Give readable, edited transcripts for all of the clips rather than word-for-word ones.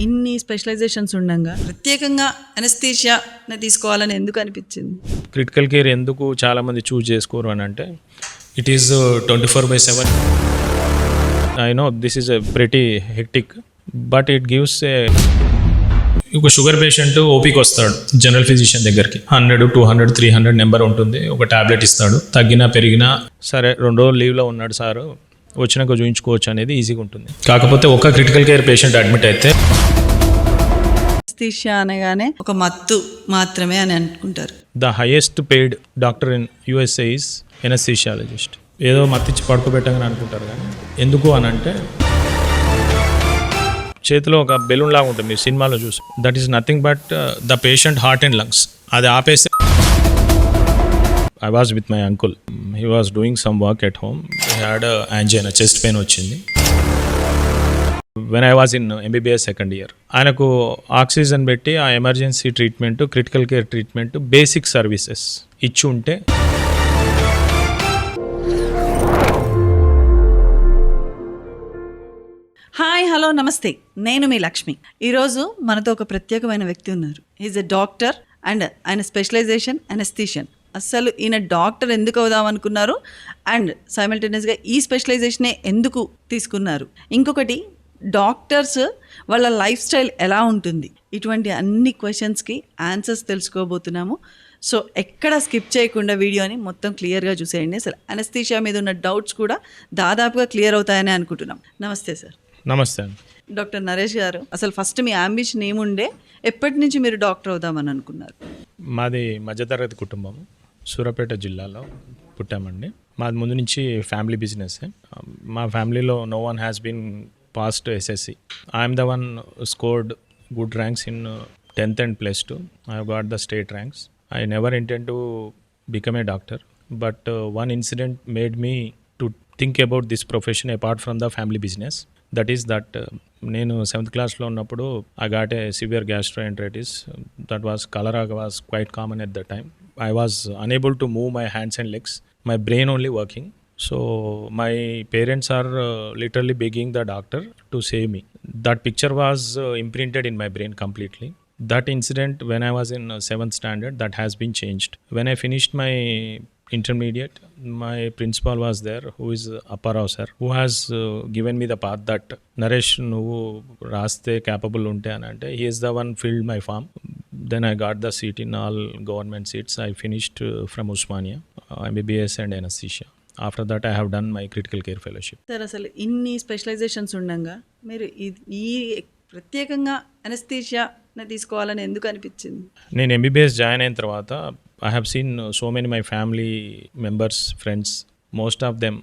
ఇన్ని స్పెషలైజేషన్స్ ఉండగా ప్రత్యేకంగా అనస్థీషియా తీసుకోవాలని ఎందుకు అనిపించింది? క్రిటికల్ కేర్ ఎందుకు చాలామంది చూజ్ చేసుకోరు అని అంటే it is 24/7. I know this is a pretty hectic but it gives a. ఒక షుగర్ పేషెంట్ ఓపీకి వస్తాడు జనరల్ ఫిజిషియన్ దగ్గరికి, 100, 200, 300 నెంబర్ ఉంటుంది. ఒక టాబ్లెట్ ఇస్తాడు, తగ్గినా పెరిగినా సరే 2 రోజులు లీవ్లో ఉన్నాడు సారు, వచ్చినాక చూయించుకోవచ్చు అనేది ఈజీగా ఉంటుంది. కాకపోతే ఒక క్రిటికల్ కేర్ పేషెంట్ అడ్మిట్ అయితే అనస్థీషియా అనగానే ఒక మత్తు మాత్రమే అని అనుకుంటారు. The highest paid doctor in USA is anaesthesiologist. ఏదో మత్తిచ్చి పడుకోబెట్టగానే అనుకుంటారు, కానీ ఎందుకు అని అంటే చేతిలో ఒక బెలూన్ లాగా ఉంటుంది, మీరు సినిమాలో చూసి. That is nothing but the patient heart and lungs. అది ఆపేస్తే I was with my uncle. He was doing some work at home. He had a angina, chest pain వచ్చింది. When I was in MBBS second year, ఆయనకు oxygen పెట్టి ఆ emergency treatment, critical care treatment, basic services ఇచ్చి ఉంటే hi, hello, నమస్తే. నేను మీ లక్ష్మి. ఈరోజు మనతో ఒక ప్రత్యేకమైన వ్యక్తి ఉన్నారు. ఈజ్ ఎ డాక్టర్ అండ్ ఆయన స్పెషలైజేషన్ అనస్థీషియన్. అసలు ఈయన డాక్టర్ ఎందుకు అవుదాం అనుకున్నారు అండ్ సైమల్టేనియస్గా ఈ స్పెషలైజేషనే ఎందుకు తీసుకున్నారు, ఇంకొకటి డాక్టర్స్ వాళ్ళ లైఫ్ స్టైల్ ఎలా ఉంటుంది, ఇటువంటి అన్ని క్వశ్చన్స్కి ఆన్సర్స్ తెలుసుకోబోతున్నాము. సో ఎక్కడ స్కిప్ చేయకుండా వీడియోని మొత్తం క్లియర్గా చూసేయండి. అసలు అనస్థీషియా మీద ఉన్న డౌట్స్ కూడా దాదాపుగా క్లియర్ అవుతాయని అనుకుంటున్నాం. నమస్తే సార్. నమస్తే అండి. డాక్టర్ నరేష్ గారు, అసలు ఫస్ట్ మీ అంబిషన్ ఏముండే, ఎప్పటి నుంచి మీరు డాక్టర్ అవుదామని అనుకున్నారు? మాది మధ్యతరగతి కుటుంబం, సూర్యాపేట జిల్లాలో పుట్టామండి. మాది ముందు నుంచి ఫ్యామిలీ బిజినెస్. మా ఫ్యామిలీలో no one has been passed SSC. I'm the one scored good ranks in 10th and +2. I have got the state ranks. I never intend to become a doctor, but one incident made me to think about this profession apart from the family business. That is that నేను 7th classలో ఉన్నప్పుడు I got a severe gastroenteritis. That was cholera was quite common at that time. I was unable to move my hands and legs, my brain only working. So my parents are literally begging the doctor to save me. That picture was imprinted in my brain completely. That incident when I was in 7th standard, that has been changed. When I finished my intermediate, my principal was there, who is Apparao sir, who has given me the path that Naresh nuvu raste capable unte anante. He is the one filled my form. Then I got the seat in all government seats. I finished from Usmania, MBBS and anesthesia. After that I have done my critical care fellowship. Sir, అసలు ఇన్ని specialisations ఉండగా మీరు ఈ ప్రత్యేకంగా anaesthesia తీసుకోవాలని ఎందుకు అనిపించింది? నేను MBBS జాయిన్ అయిన తర్వాత I have seen so many my family members, friends, most of them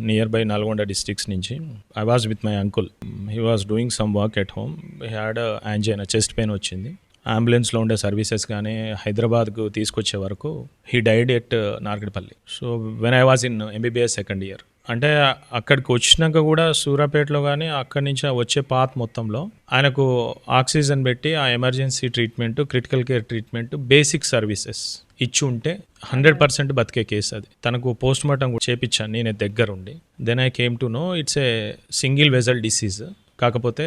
nearby Nalgonda districts నుంచి. I was with my uncle. He was doing some work at home. He had a angina, chest pain వచ్చింది. అంబులెన్స్లో ఉండే services కానీ హైదరాబాద్కు తీసుకొచ్చే వరకు he died at Narketpally. So when I was in MBBS second year, అంటే అక్కడికి వచ్చినాక కూడా సూర్యాపేటలో కానీ అక్కడి నుంచి వచ్చే పాత్ మొత్తంలో ఆయనకు ఆక్సిజన్ పెట్టి ఆ emergency treatment, critical care treatment, basic services ఇచ్చి ఉంటే 100% బతికే కేసు అది. తనకు పోస్ట్ మార్టం చేపించాను నేను దగ్గరుండి. Then I came to know it's a single vessel disease. కాకపోతే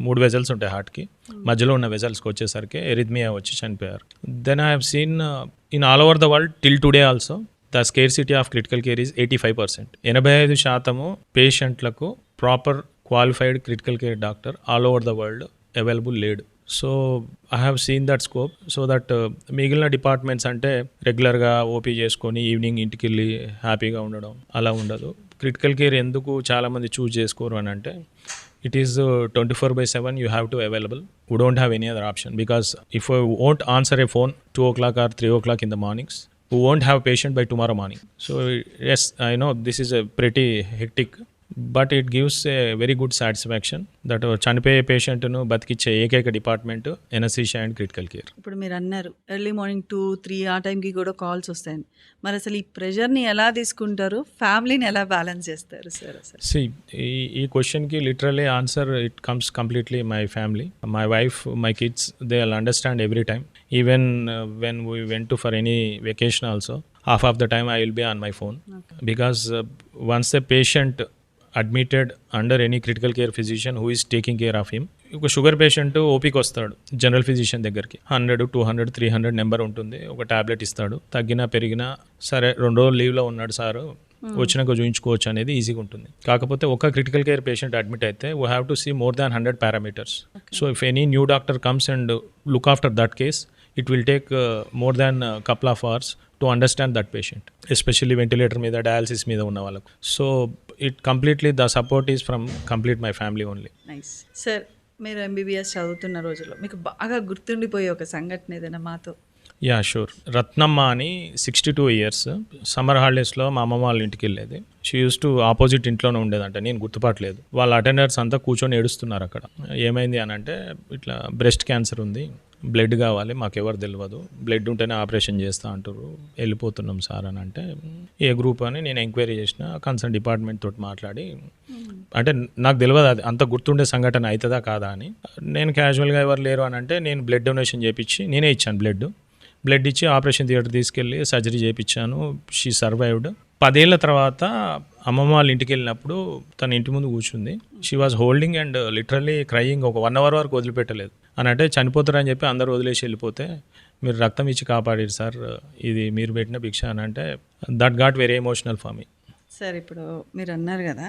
3 వెజల్స్ ఉంటాయి హార్ట్కి, మధ్యలో ఉన్న వెజల్స్కి వచ్చేసరికి ఎరిథ్మియా వచ్చి చనిపోయారు. Then I have seen in all over the world till today also the scarcity of critical care is 85%. 85% పేషెంట్లకు proper qualified critical care doctor all over the world available లేడు. So I have seen that scope. So that మిగిలిన departments అంటే రెగ్యులర్గా OP చేసుకొని evening ఇంటికి వెళ్ళి హ్యాపీగా ఉండడం అలా ఉండదు. క్రిటికల్ కేర్ ఎందుకు చాలామంది చూజ్ చేసుకోరు అని అంటే it is 24/7 you have to available. We don't have any other option, because if we won't answer a phone 2 o'clock or 3 o'clock in the mornings, we won't have patient by tomorrow morning. So yes, I know this is a pretty hectic, but it gives a very good satisfaction that చనిపోయే పేషెంట్ను బతికిచ్చే ఏకైక department anaesthesia and critical care. ఇప్పుడు మీరు అన్నారు early morning 2-3 ఆ టైంకి కూడా calls వస్తాయని. మరి అసలు ఈ ప్రెషర్ని ఎలా తీసుకుంటారు, ఫ్యామిలీని ఎలా బ్యాలెన్స్ చేస్తారు సార్? అసలు ఈ క్వశ్చన్కి literally answer it comes completely my family, my wife, my kids. They will understand every time. Even when we went to for any vacation also, half of the time I will be on my phone. Okay. Because once a patient admitted under any critical care physician who is taking care of him. ఒక sugar patient ఓపీకి వస్తాడు general physician దగ్గరికి, 100, 200, 300 number ఉంటుంది, ఒక tablet ఇస్తాడు, తగ్గినా పెరిగినా సరే 2 రోజులు లీవ్లో ఉన్నాడు సారు, వచ్చినాక చూయించుకోవచ్చు అనేది ఈజీగా ఉంటుంది. కాకపోతే ఒక క్రిటికల్ కేర్ పేషెంట్ అడ్మిట్ అయితే we have to see more than 100 parameters. So if any new doctor comes and look after that case, it will take more than a couple of hours to understand that patient, especially ventilator మీద dialysis మీద ఉన్న వాళ్ళకు. So it completely the support is from complete my family only. Nice sir. మీరు MBBS చదువుతున్న రోజుల్లో మీకు బాగా గుర్తుండిపోయే ఒక సంఘటన ఏదైనా మాతో? Yeah sure. రత్నమ్మ అని 62 ఇయర్స్, సమ్మర్ హాలిడేస్లో మా అమ్మమ్మ వాళ్ళ ఇంటికి వెళ్ళేది. షీ యూస్ టు ఆపోజిట్ ఇంట్లోనే ఉండేదంట, నేను గుర్తుపట్టలేదు. వాళ్ళ అటెండర్స్ అంతా కూర్చొని ఏడుస్తున్నారు అక్కడ. ఏమైంది అని అంటే ఇట్లా బ్రెస్ట్ క్యాన్సర్ ఉంది, బ్లడ్ కావాలి, మాకెవరు తెలియదు, బ్లడ్ ఉంటేనే ఆపరేషన్ చేస్తా అంటారు, వెళ్ళిపోతున్నాం సార్ అని అంటే ఏ గ్రూప్ అని నేను ఎంక్వైరీ చేసిన, కన్సర్న్ డిపార్ట్మెంట్ తోటి మాట్లాడి, అంటే నాకు తెలియదు అది అంత గుర్తుండే సంఘటన అవుతుందా కాదా అని. నేను క్యాజువల్గా ఎవరు లేరు అని అంటే నేను బ్లడ్ డొనేషన్ చేయించి నేనే ఇచ్చాను బ్లడ్ ఇచ్చి ఆపరేషన్ థియేటర్ తీసుకెళ్ళి సర్జరీ చేయించాను. She survived. 10 ఏళ్ల తర్వాత అమ్మమ్మ వాళ్ళ ఇంటికి వెళ్ళినప్పుడు తన ఇంటి ముందు కూర్చుంది. She was holding and literally crying. ఒక 1 అవర్ వరకు వదిలిపెట్టలేదు. అని అంటే చనిపోతారని చెప్పి అందరూ వదిలేసి వెళ్ళిపోతే మీరు రక్తం ఇచ్చి కాపాడారు సార్, ఇది మీరు పెట్టిన భిక్ష అని అంటే that got very emotional for me. Sir ఇప్పుడు మీరు అన్నారు కదా,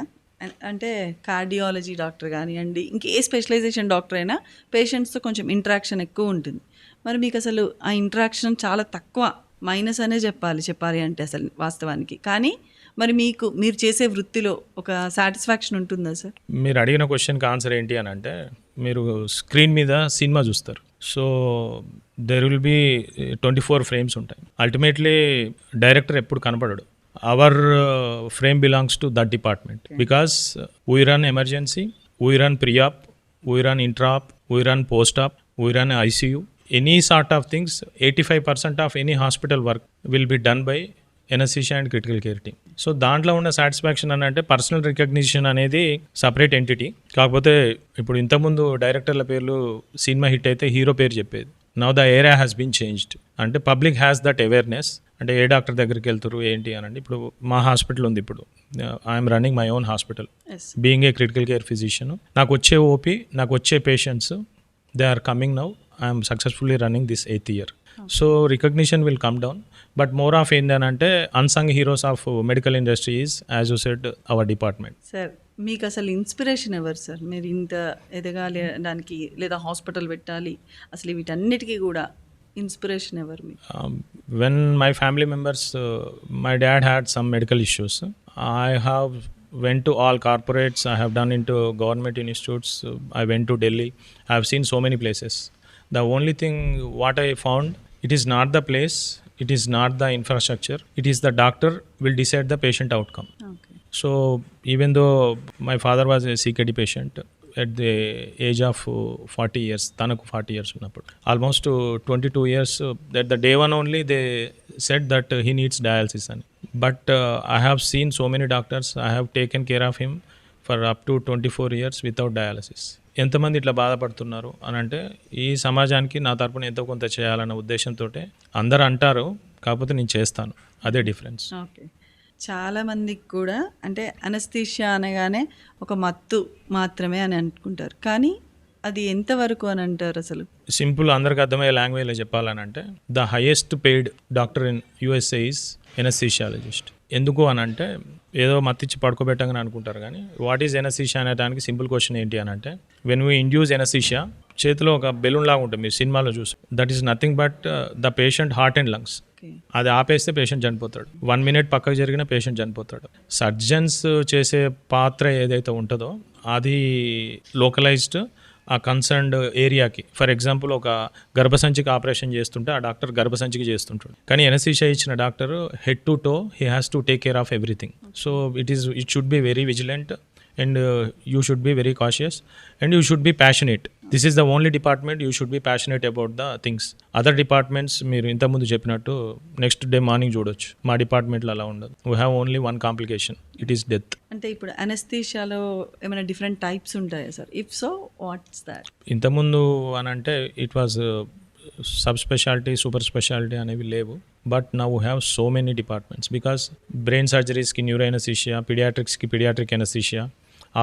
అంటే కార్డియాలజీ డాక్టర్ కానివ్వండి, ఇంకే స్పెషలైజేషన్ డాక్టర్ అయినా పేషెంట్స్తో కొంచెం ఇంటరాక్షన్ ఎక్కువ ఉంటుంది. మరి మీకు అసలు ఆ ఇంటరాక్షన్ చాలా తక్కువ, మైనస్ అనే చెప్పాలి అంటే అసలు వాస్తవానికి. కానీ మరి మీరు చేసే వృత్తిలో ఒక సాటిస్ఫాక్షన్ ఉంటుందా సార్? మీరు అడిగిన క్వశ్చన్కి ఆన్సర్ ఏంటి అని అంటే, మీరు స్క్రీన్ మీద సినిమా చూస్తారు, so there will be 24 frames ఉంటాయి. అల్టిమేట్లీ డైరెక్టర్ ఎప్పుడు కనపడడు. Our frame belongs to that department because we run emergency, we run pre-op, we run intra-op, we run post-op, we run ICU. Any sort of things, 85% of any hospital work will be done by anesthesia and critical care team. So దాంట్లో ఉన్న satisfaction అని అంటే personal recognition అనేది separate entity. కాకపోతే ఇప్పుడు ఇంతకుముందు డైరెక్టర్ల పేర్లు సినిమా హిట్ అయితే హీరో పేరు చెప్పేది. Now the area has been changed. అంటే పబ్లిక్ హ్యాస్ దట్ అవేర్నెస్. అంటే ఏ డాక్టర్ దగ్గరికి వెళ్తారు ఏంటి అని అంటే, ఇప్పుడు మా హాస్పిటల్ ఉంది, ఇప్పుడు I'm running my own hospital being a critical care physician. నాకు వచ్చే ఓపీ, నాకు వచ్చే patients, they are coming now. I'm successfully running this 8th year. So recognition will come down, but more of ఏంటంటే unsung heroes of medical industry is as you said our department. Sir మీకు అసలు inspiration ఎవరు sir? మీరు ఇంత ఎదగాలి దానికి, లేదా hospital పెట్టాలి, అసలు వీటన్నిటికీ కూడా ఇన్స్పిరేషన్ ఎవరు మీకు? When my family members, my dad had some medical issues, I have went to all corporates, I have done into government institutes, I went to Delhi, I have seen so many places. The only thing what I found, it is not the place, it is not the infrastructure, it is the doctor will decide the patient outcome. Okay. So even though my father was a CKD patient at the age of 40 years, tanaku 40 years unnappudu almost 22 years, that the day one only they said that he needs dialysis ani. But I have seen so many doctors, I have taken care of him for up to 24 years without dialysis. ఎంతమంది ఇట్లా బాధపడుతున్నారు అని అంటే, ఈ సమాజానికి నా తరపున ఎంతో కొంత చేయాలన్న ఉద్దేశంతో అందరూ అంటారు, కాకపోతే నేను చేస్తాను, అదే డిఫరెన్స్. ఓకే. చాలామందికి కూడా అంటే అనస్థీషియా అనగానే ఒక మత్తు మాత్రమే అని అనుకుంటారు, కానీ అది ఎంతవరకు అని అంటారు అసలు? సింపుల్ అందరికి అర్థమయ్యే లాంగ్వేజ్లో చెప్పాలని అంటే, the highest paid doctor in USA is anaesthesiologist. ఎందుకు అని అంటే, ఏదో మత్తిచ్చి పడుకోబెట్టంగానే అనుకుంటారు, కానీ వాట్ ఈజ్ ఎనస్థీషియా అనే దానికి సింపుల్ క్వశ్చన్ ఏంటి అని అంటే, వెన్ వీ ఇండ్యూస్ ఎనస్థీషియా, చేతిలో ఒక బెలూన్ లాగా ఉంటుంది, మీరు సినిమాలో చూసి, that is nothing but the patient heart and lungs. అది ఆపేస్తే పేషెంట్ చనిపోతాడు. 1 minute పక్కకు జరిగిన పేషెంట్ చనిపోతాడు. సర్జన్స్ చేసే పాత్ర ఏదైతే ఉంటుందో అది లోకలైజ్డ్ ఆ కన్సర్న్డ్ ఏరియాకి. ఫర్ ఎగ్జాంపుల్ ఒక గర్భసంచికి ఆపరేషన్ చేస్తుంటే ఆ డాక్టర్ గర్భసంచికి చేస్తుంటాడు, కానీ ఎనస్థీషియా ఇచ్చిన doctor head to to he has to take care of everything. So it should be very vigilant and you should be very cautious and you should be passionate. This is the only department you should be passionate about the things. Other departments మీరు ఇంతకుముందు చెప్పినట్టు next day morning చూడొచ్చు, మా డిపార్ట్మెంట్లో అలా ఉండదు. We have only one complication, it is death. అంటే ఇప్పుడు అనస్థీషియాలో ఏమైనా డిఫరెంట్ టైప్స్ ఉంటాయా sir? If so what's that? ఇంతకుముందు అని అంటే it was sub speciality super speciality అనేవి లేవు. But now we have so many departments because brain సర్జరీస్కి న్యూరో ఎనస్థీషియా, పీడియాట్రిక్స్కి పీడియాట్రిక్ ఎనస్థీషియా,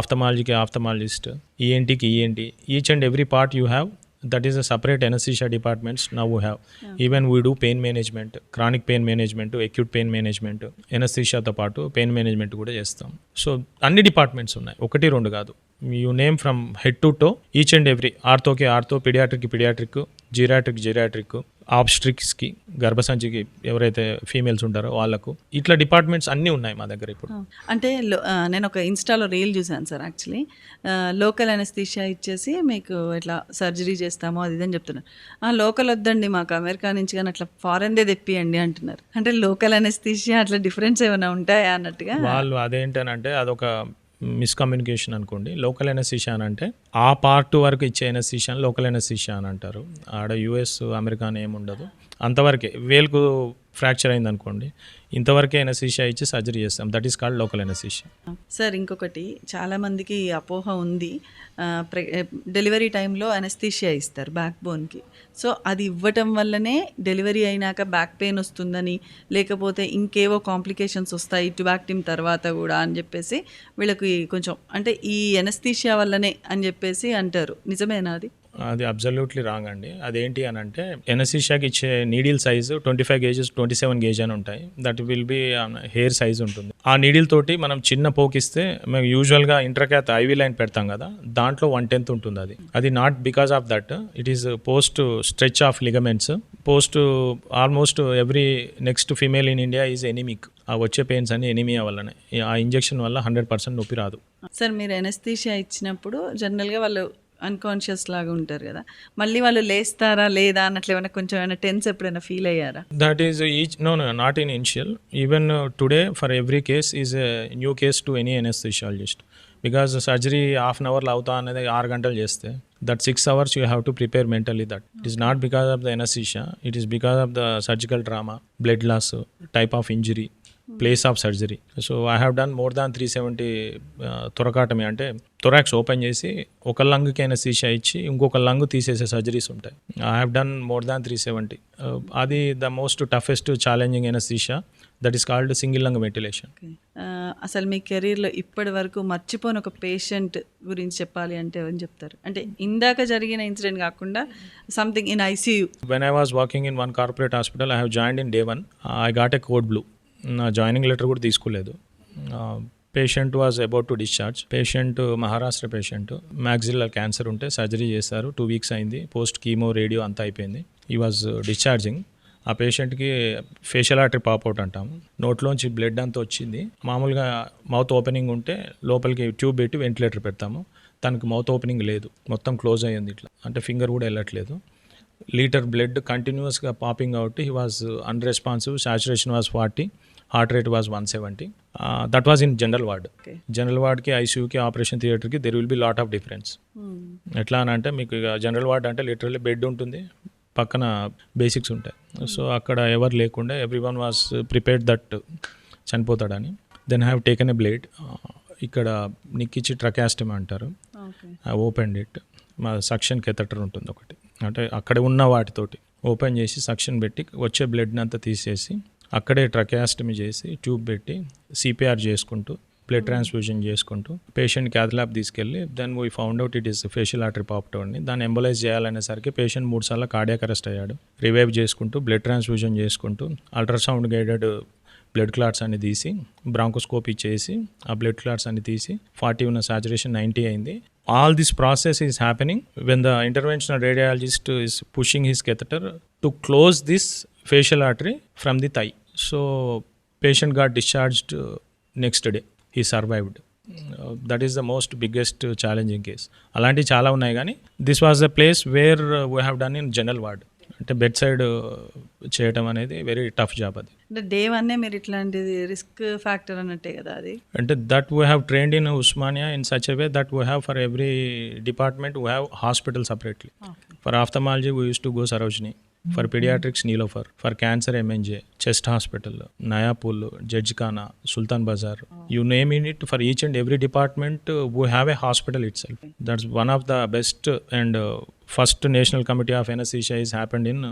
ఆఫ్థమాలజీకి ఆఫ్థమాలజిస్ట్, ఈఎన్టీకి ENT, each and every part you have. That is a separate anesthesia departments now we have. Even we do pain management, chronic pain management, acute pain management, anesthesia తో పాటు pain management కూడా చేస్తాం. So అన్ని departments ఉన్నాయి, ఒకటి రెండు కాదు. You name from head to toe each and every. ఆర్థోకి ఆర్థో, పీడియాట్రిక్కి పీడియాట్రిక్, జీరాట్రిక్, ఆబ్స్ట్రిక్స్కి గర్భసంచికి ఎవరైతే ఫీమేల్స్ ఉంటారో వాళ్ళకు, ఇట్లా డిపార్ట్మెంట్స్ అన్నీ ఉన్నాయి మా దగ్గర ఇప్పుడు. అంటే నేను ఒక ఇన్స్టాలో రీల్ చూసాను సార్. యాక్చువల్లీ లోకల్ అనస్థీషియా ఇచ్చేసి మీకు ఇట్లా సర్జరీ చేస్తామో అది ఇదని చెప్తున్నారు. లోకల్ వద్దండి మాకు అమెరికా నుంచి కానీ అట్లా ఫారెన్దే తెప్పియండి అంటున్నారు. అంటే లోకల్ అనస్థీషియా అట్లా డిఫరెన్స్ ఏమైనా ఉంటాయా అన్నట్టుగా వాళ్ళు అదేంటనంటే అదొక మిస్కమ్యూనికేషన్ అనుకోండి. లోకల్ ఎనస్థీషియా అని అంటే ఆ పార్ట్ వరకు ఇచ్చే ఎనస్థీషియా లోకల్ ఎనస్థీషియా అని అంటారు. ఆడ యూఎస్ అమెరికా అని ఏమి ఉండదు, అంతవరకే. వేలుకు ఫ్రాక్చర్ అయింది అనుకోండి, ఇంతవరకే ఎనస్థీషియా ఇచ్చి సర్జరీ చేస్తాం. That is called local anaesthesia. Sir ఇంకొకటి చాలామందికి అపోహ ఉంది, డెలివరీ టైంలో అనస్థీషియా ఇస్తారు బ్యాక్ బోన్కి. సో అది ఇవ్వటం వల్లనే డెలివరీ అయినాక బ్యాక్ పెయిన్ వస్తుందని, లేకపోతే ఇంకేవో కాంప్లికేషన్స్ వస్తాయి ట్యూబాక్టిమ్ తర్వాత కూడా అని చెప్పేసి వీళ్ళకి కొంచెం అంటే ఈ అనస్థీషియా వల్లనే అని చెప్పేసి అంటారు. నిజమేనా అది? అది అబ్జల్యూట్లీ రాంగ్ అండి. అదేంటి అని అంటే ఎనస్థీషియాకి ఇచ్చే నీడిల్ సైజు 25 gauges 27 gauge అని ఉంటాయి. That will be hair size ఉంటుంది. ఆ నీడిల్ తోటి మనం చిన్న పోకిస్తే మేము యూజువల్గా ఇంట్రాక్యాత్ ఐవీ లైన్ పెడతాం కదా, దాంట్లో 1/10 ఉంటుంది. అది not because of that, it is post stretch of ligaments. Post almost every next female in India is anaemic. ఆ వచ్చే పెయిన్స్ అన్ని ఎనిమియా వల్లనే. ఆ ఇంజెక్షన్ వల్ల 100% నొప్పి రాదు. సార్ మీరు అనస్థీషియా ఇచ్చినప్పుడు జనరల్గా వాళ్ళు అన్కాన్షియస్ లాగా ఉంటారు కదా, మళ్ళీ వాళ్ళు లేస్తారా లేదా అన్నట్లు ఏమైనా కొంచెం ఏమైనా టెన్స్ ఎప్పుడైనా ఫీల్ అయ్యారా? That is each no not in initial. Even today for every case is a new case to any anesthesiologist. Because surgery half an అవర్లో అవుతా అనేది 6 గంటలు చేస్తే that 6 hours you have to prepare mentally. That it is not because of the anesthesia, it is because of the surgical trauma, blood loss, type of injury, place of surgery. So I have done more than 370 థొరకాటమీ, అంటే thorax open చేసి ఒక లంగ్కి anaesthesia ఇచ్చి ఇంకొక lung తీసేసే surgeries ఉంటాయి. I have done more than 370. అది the most toughest challenging anaesthesia. That is called single lung ventilation. అసలు మీ కెరీర్లో ఇప్పటి వరకు మర్చిపోని ఒక పేషెంట్ గురించి చెప్పాలి అంటే ఏమని చెప్తారు? అంటే ఇందాక జరిగిన ఇన్సిడెంట్ కాకుండా something in ICU. When I was working in one corporate hospital, I have joined in day 1. I got a code blue. నా జాయినింగ్ లెటర్ కూడా తీసుకోలేదు. Patient was about to discharge. Patient Maharashtra patient, maxillary cancer ఉంటే surgery చేశారు. 2 weeks అయింది. Post chemo radio అంతా అయిపోయింది. ఈ was discharging. ఆ పేషెంట్కి ఫేషియల్ ఆర్టరీ పాప్అవుట్ అంటాము. నోట్లోంచి బ్లడ్ అంతా వచ్చింది. మామూలుగా మౌత్ ఓపెనింగ్ ఉంటే లోపలికి ట్యూబ్ పెట్టి వెంటిలేటర్ పెడతాము. తనకు మౌత్ ఓపెనింగ్ లేదు, మొత్తం క్లోజ్ అయ్యింది. ఇట్లా అంటే ఫింగర్ కూడా వెళ్ళట్లేదు. లీటర్ బ్లడ్ కంటిన్యూస్గా popping out. He was unresponsive. Saturation was 40, heart rate was 170. That was in general ward. General వార్డ్కి ఐసీయూకి ఆపరేషన్ థియేటర్కి there will be lot of difference. ఎట్లా అని అంటే మీకు ఇక జనరల్ వార్డ్ అంటే లిటరల్లీ బెడ్ ఉంటుంది, పక్కన బేసిక్స్ ఉంటాయి. సో అక్కడ ఎవరు లేకుండా everyone was prepared that చనిపోతాడని. Then have taken a blade. ఇక్కడ నిక్కిచ్చి ట్రకాస్టమీ అంటారు. I open it. మా సక్షన్ కెథటర్ ఉంటుంది ఒకటి, అంటే అక్కడ ఉన్న వాటితోటి ఓపెన్ చేసి సక్షన్ పెట్టి వచ్చే బ్లడ్ని అంతా తీసేసి అక్కడే ట్రకాస్టమీ చేసి ట్యూబ్ పెట్టి సిపిఆర్ చేసుకుంటూ బ్లడ్ ట్రాన్స్ఫ్యూజన్ చేసుకుంటూ పేషెంట్ క్యాథ్ ల్యాబ్ తీసుకెళ్ళి then we found out it is facial artery pop out అని. దాన్ని ఎంబలైజ్ చేయాలనేసరికి పేషెంట్ 3 సార్లు కార్డియాక్ అరెస్ట్ అయ్యాడు. రివైవ్ చేసుకుంటూ బ్లడ్ ట్రాన్స్ఫ్యూజన్ చేసుకుంటూ అల్ట్రాసౌండ్ గైడెడ్ బ్లడ్ క్లాట్స్ అన్ని తీసి బ్రాంకోస్కోపీ చేసి ఆ బ్లడ్ క్లాట్స్ అన్ని తీసి 40 ఉన్న సాచురేషన్ 90 అయింది. All this process is happening when the interventional radiologist is pushing his catheter to close this facial artery from the thigh. So patient got discharged next day. He survived. That is the most biggest challenging case. అలాంటివి చాలా ఉన్నాయి కానీ this was a place where we have done in general ward. అంటే bed side చేయటం అనేది very tough job. అది అంటే day 1 మీరు ఇట్లాంటిది రిస్క్ ఫ్యాక్టర్ అన్నట్టే కదా అది. అంటే that we have trained in Osmania in such a way that we have for every department we have hospital separately. For ophthalmology we use to go Sarojini, for paediatrics Niloufer, for cancer MNJ, chest hospital, Nayapul, జడ్జ్ఖానా, Sultan Bazar, you name in it. For each and every department we have a hospital itself. That's one of the best and first national committee of anaesthesia is happened in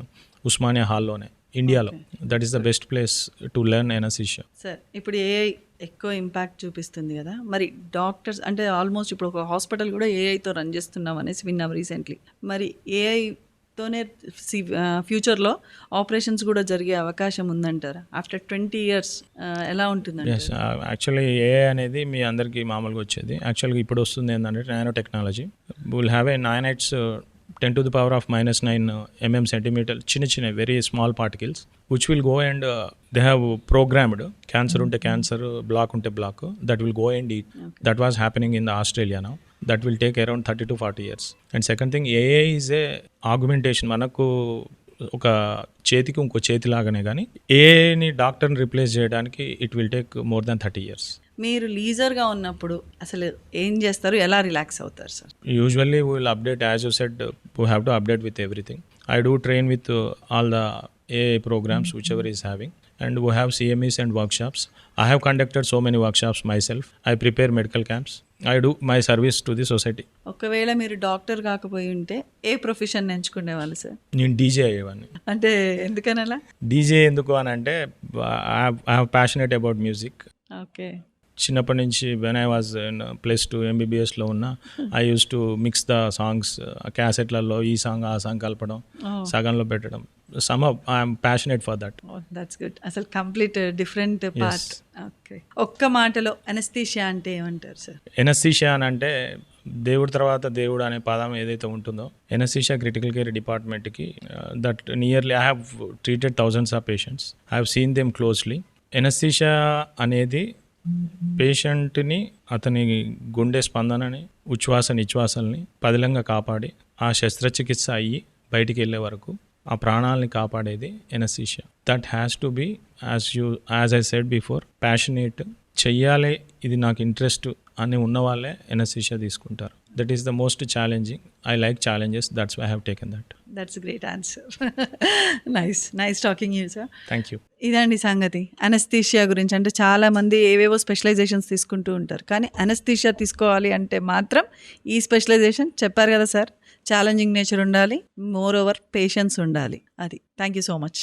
Osmania హాల్లోనే ఇండియాలో. That is the best place to learn anaesthesia. Sir ఇప్పుడు AI ఎక్కువ impact చూపిస్తుంది కదా, మరి doctors అంటే almost ఇప్పుడు ఒక హాస్పిటల్ కూడా ఏఐతో రన్ చేస్తున్నాం అనేసి విన్నాం రీసెంట్లీ. మరి ఏఐతోనే ఫ్యూచర్లో ఆపరేషన్స్ కూడా జరిగే అవకాశం ఉందంటారా ఆఫ్టర్ 20 years? ఎలా ఉంటుందండి? ఎస్, యాక్చువల్లీ ఏఐ అనేది మీ అందరికీ మామూలుగా వచ్చేది. యాక్చువల్గా ఇప్పుడు వస్తుంది ఏంటంటే nano technology. Will have a nanites 10 to the power of -9 mm centimeter చిన్న very small particles which will go and they have programmed cancer ఉంటే క్యాన్సర్, బ్లాక్ ఉంటే block, that will go and eat. That was happening in the Australia now. That will take around 30 to 40 years. And second thing, AI is a augmentation. మనకు ఒక చేతికి ఇంకో చేతి లాగానే, కానీ ఏఐని డాక్టర్ని రిప్లేస్ చేయడానికి it will take more than 30 years. మీరు లీజర్గా ఉన్నప్పుడు అసలు ఏం చేస్తారు, ఎలా రిలాక్స్ అవుతారు sir? Usually we will update, as you said, we have to update with everything. I do train with all the AI programs whichever is having, and we have CMEs and workshops. I have conducted so many workshops myself. I prepare medical camps. I do my service to the society. ఒకవేళ మీరు doctor కాకపోయి ఉంటే ఏ profession ఎంచుకునేవాళ్ళు సార్? నేను DJ అయ్యేవాడిని. అంటే ఎందుకని అలా? డీజే ఎందుకు అని అంటే I have passionate about music. Okay. చిన్నప్పటి నుంచి వెన్ ఐ వాజ్ +2 MBBSలో ఉన్న, I use to mix the songs క్యాసెట్లలో, ఈ సాంగ్ ఆ సాంగ్ కలపడం, సగంలో పెట్టడం. I'm passionate for that. That's good. అసలు కంప్లీట్ డిఫరెంట్ పార్ట్. ఓకే. ఒక్క మాటలో ఎనస్థీషియా అంటే ఏమంటారు సార్? ఎనస్థీషియా అని అంటే దేవుడి తర్వాత దేవుడు అనే పదం ఏదైతే ఉంటుందో, ఎనస్థీషియా క్రిటికల్ కేర్ డిపార్ట్మెంట్కి that nearly I have treated thousands of patients. I have seen them closely. Anaesthesia అనేది పేషెంట్ని, అతని గుండె స్పందనని, ఉచ్ఛ్వాస నిశ్వాసాలని పదిలంగా కాపాడి, ఆ శస్త్రచికిత్స అయ్యి బయటికి వెళ్ళే వరకు ఆ ప్రాణాలని కాపాడేది anaesthesia. That has to be, as I said before, passionate. చెయ్యాలి, ఇది నాకు ఇంట్రెస్ట్ అని ఉన్న వాళ్ళే ఎనస్థీషియా తీసుకుంటారు. That is the most challenging. I like challenges, that's why I have taken that. That's great answer. Nice talking you sir. Thank you. ఇదండి సంగతి anaesthesia గురించి. అంటే చాలామంది ఏవేవో స్పెషలైజేషన్స్ తీసుకుంటూ ఉంటారు, కానీ అనస్థీషియా తీసుకోవాలి అంటే మాత్రం ఈ స్పెషలైజేషన్ చెప్పారు కదా సార్, ఛాలెంజింగ్ నేచర్ ఉండాలి, మోర్ ఓవర్ పేషెన్స్ ఉండాలి. అది. Thank you so much.